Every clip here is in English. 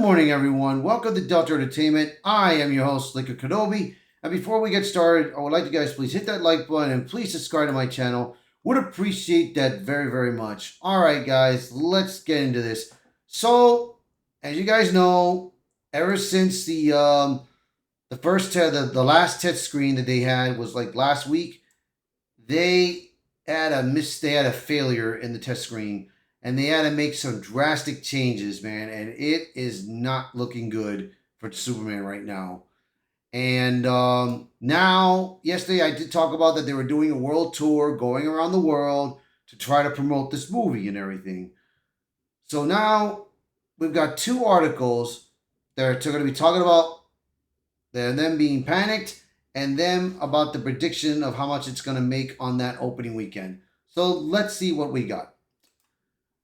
morning, everyone. Welcome to Delta Entertainment. I am your host, Liquor Kenobi. And before we get started, I would like you guys please hit that like button and please subscribe to my channel. Would appreciate that very, very much. All right, guys, let's get into this. So, as you guys know, ever since the first the last test screen that they had was like last week, they they had a failure in the test screen and they had to make some drastic changes, man, and it is not looking good for Superman right now. And now, yesterday I did talk about that they were doing a world tour, going around the world to try to promote this movie and everything. So now we've got two articles that are going to be talking about them being panicked and them about the prediction of how much it's going to make on that opening weekend. So let's see what we got.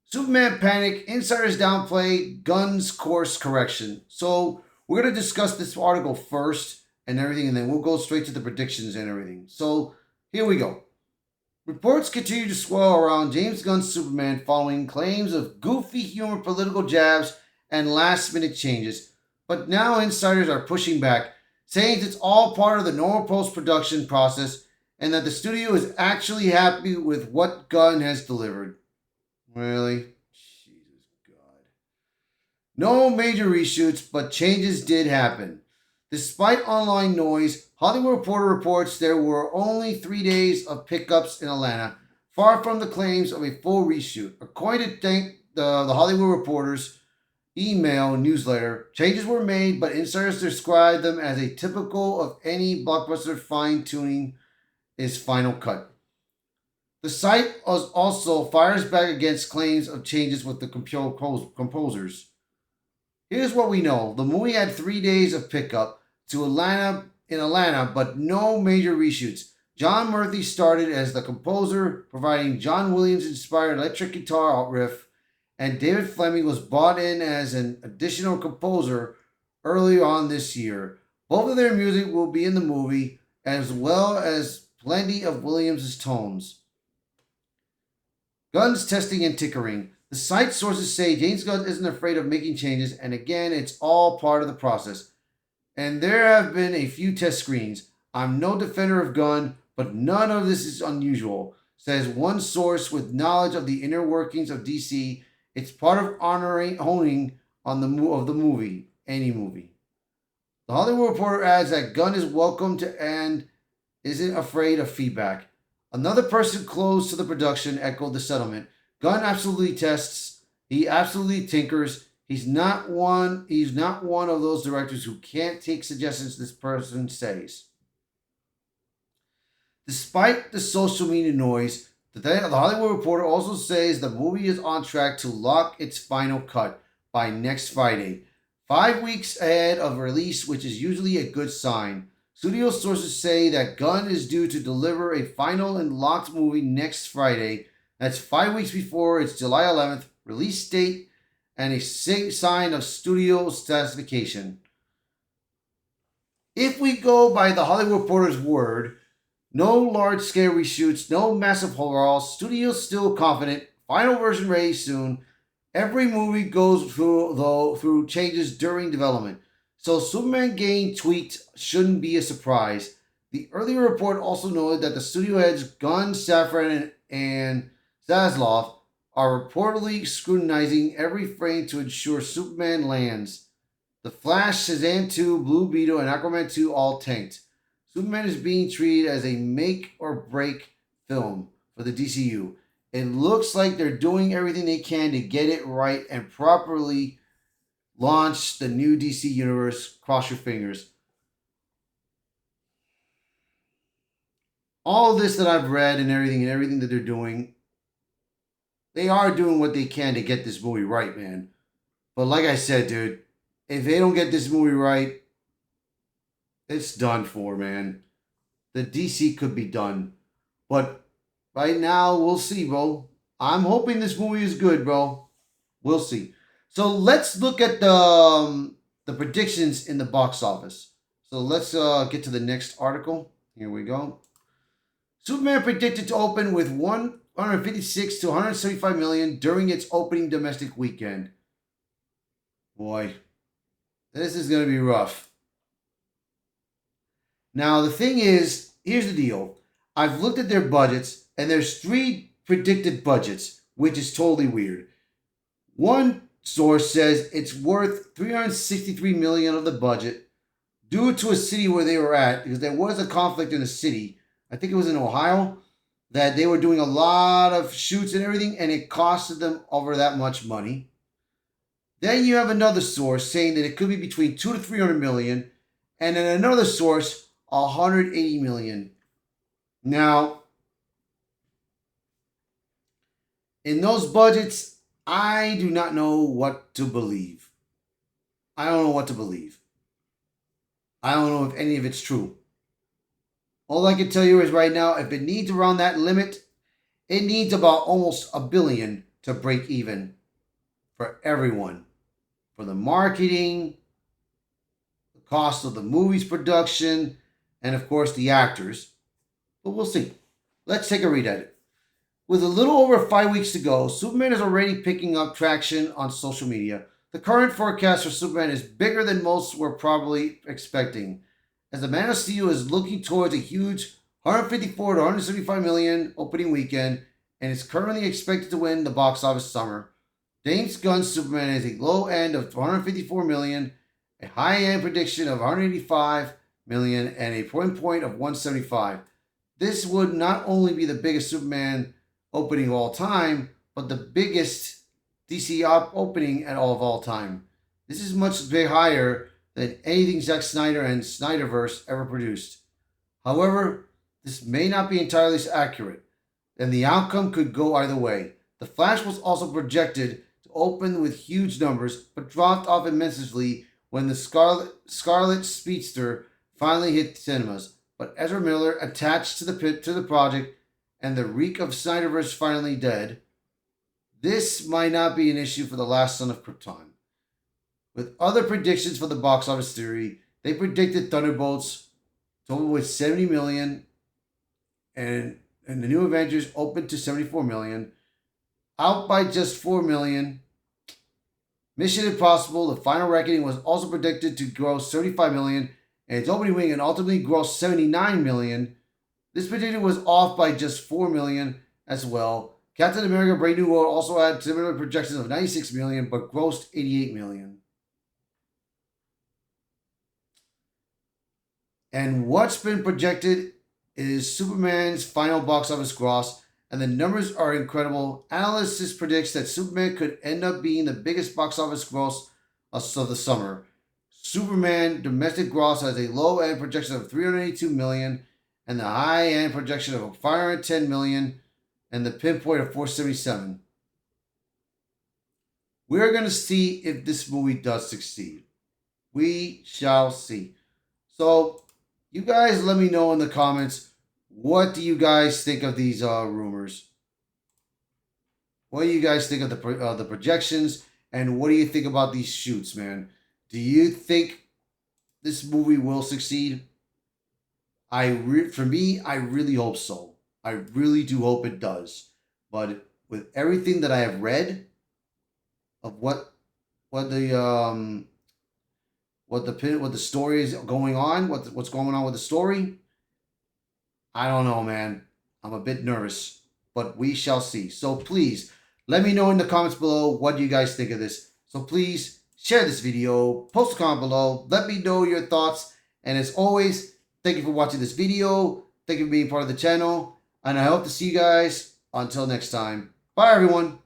Superman panic, insiders downplay, Gunn's course correction. So we're going to discuss this article first and everything, and then we'll go straight to the predictions and everything. So here we go. Reports continue to swirl around James Gunn's Superman following claims of goofy humor, political jabs, and last-minute changes. But now insiders are pushing back, saying it's all part of the normal post-production process and that the studio is actually happy with what Gunn has delivered. Really? Jesus God. No major reshoots, but changes did happen. Despite online noise, Hollywood Reporter reports there were only 3 days of pickups in Atlanta, far from the claims of a full reshoot. According to the Hollywood Reporter's email newsletter, changes were made, but insiders describe them as a typical of any blockbuster fine-tuning is final cut. The site also fires back against claims of changes with the composers. Here's what we know. The movie had 3 days of pickup to Atlanta, but no major reshoots. John Murphy started as the composer, providing John Williams-inspired electric guitar riff, and David Fleming was brought in as an additional composer early on this year. Both of their music will be in the movie, as well as plenty of Williams' tones. Gunn's testing and tinkering. The site sources say James Gunn isn't afraid of making changes, and again, it's all part of the process. And there have been a few test screens. I'm no defender of Gunn, but none of this is unusual, says one source with knowledge of the inner workings of DC. It's part of honing on the movie, any movie. The Hollywood Reporter adds that Gunn is welcome to and isn't afraid of feedback. Another person close to the production echoed the settlement. Gunn absolutely tests. He absolutely tinkers. He's not one of those directors who can't take suggestions this person says. Despite the social media noise, the Hollywood Reporter also says the movie is on track to lock its final cut by next Friday, 5 weeks ahead of release, which is usually a good sign. Studio sources say that Gunn is due to deliver a final and locked movie next Friday. That's 5 weeks before its July 11th release date and a sign of studio satisfaction. If we go by the Hollywood Reporter's word, no large-scale reshoots, no massive overhauls, studio's still confident, final version ready soon. Every movie goes through changes during development. So Superman getting tweaked shouldn't be a surprise. The earlier report also noted that the studio heads Gunn, Safran, and Zaslav are reportedly scrutinizing every frame to ensure Superman lands. The Flash, Shazam 2, Blue Beetle, and Aquaman 2 all tanked. Superman is being treated as a make or break film for the DCU. It looks like they're doing everything they can to get it right and properly launch the new DC universe. Cross your fingers. All of this that I've read and everything that they're doing, they are doing what they can to get this movie right, man. But like I said, dude, if they don't get this movie right, it's done for, man. The DC could be done. But right now, we'll see, bro. I'm hoping this movie is good, bro. We'll see. So let's look at the predictions in the box office. So let's get to the next article. Here we go. Superman predicted to open with 156 to 175 million during its opening domestic weekend. Boy, This is going to be rough. Now, the thing is, here's the deal. I've looked at their budgets, and there's 3 predicted budgets, which is totally weird. One source says it's worth $363 million of the budget due to a city where they were at, because there was a conflict in a city, I think it was in Ohio, that they were doing a lot of shoots and everything, and it costed them over that much money. Then you have another source saying that it could be between 200 to 300 million, and then another source 180 million. Now, in those budgets, I do not know what to believe. I don't know what to believe. I don't know if any of it's true. All I can tell you is right now, if it needs around that limit, it needs about almost $1 billion to break even for everyone. For the marketing, the cost of the movie's production, and of course the actors. But we'll see. Let's take a read at it. With a little over 5 weeks to go, Superman is already picking up traction on social media. The current forecast for Superman is bigger than most were probably expecting, as the Man of Steel is looking towards a huge 154 to 175 million opening weekend and is currently expected to win the box office summer. James Gunn's Superman is a low end of 154 million, a high end prediction of 185 million, and a point of 175. This would not only be the biggest Superman opening of all time, but the biggest DC opening at all time. This is much big higher than anything Zack Snyder and Snyderverse ever produced. However, this may not be entirely accurate, and the outcome could go either way. The Flash was also projected to open with huge numbers, but dropped off immensely when the Scarlet Speedster finally hit cinemas. But Ezra Miller attached to the project, and the reek of Snyderverse finally dead. This might not be an issue for The Last Son of Krypton. With other predictions for the box office theory, they predicted Thunderbolts total with 70 million, and the New Avengers opened to 74 million, out by just 4 million. Mission Impossible: The Final Reckoning was also predicted to gross 75 million, and its opening weekend ultimately grossed 79 million. This prediction was off by just 4 million as well. Captain America: Brave New World also had similar projections of 96 million, but grossed 88 million. And what's been projected is Superman's final box office gross, and the numbers are incredible. Analysts predict that Superman could end up being the biggest box office gross of the summer. Superman domestic gross has a low-end projection of 382 million, and the high-end projection of 510 million, and the pinpoint of 477. We're going to see if this movie does succeed. We shall see. So, you guys let me know in the comments, what do you guys think of these rumors? What do you guys think of the projections? And what do you think about these shoots, man? Do you think this movie will succeed? For me, I really hope so. I really do hope it does. But with everything that I have read of what the story is going on, what's going on with the story, I don't know, man. I'm a bit nervous, but we shall see. So please let me know in the comments below, what do you guys think of this. So please share this video, post a comment below, let me know your thoughts, and as always, thank you for watching this video, thank you for being part of the channel, and I hope to see you guys until next time. Bye everyone.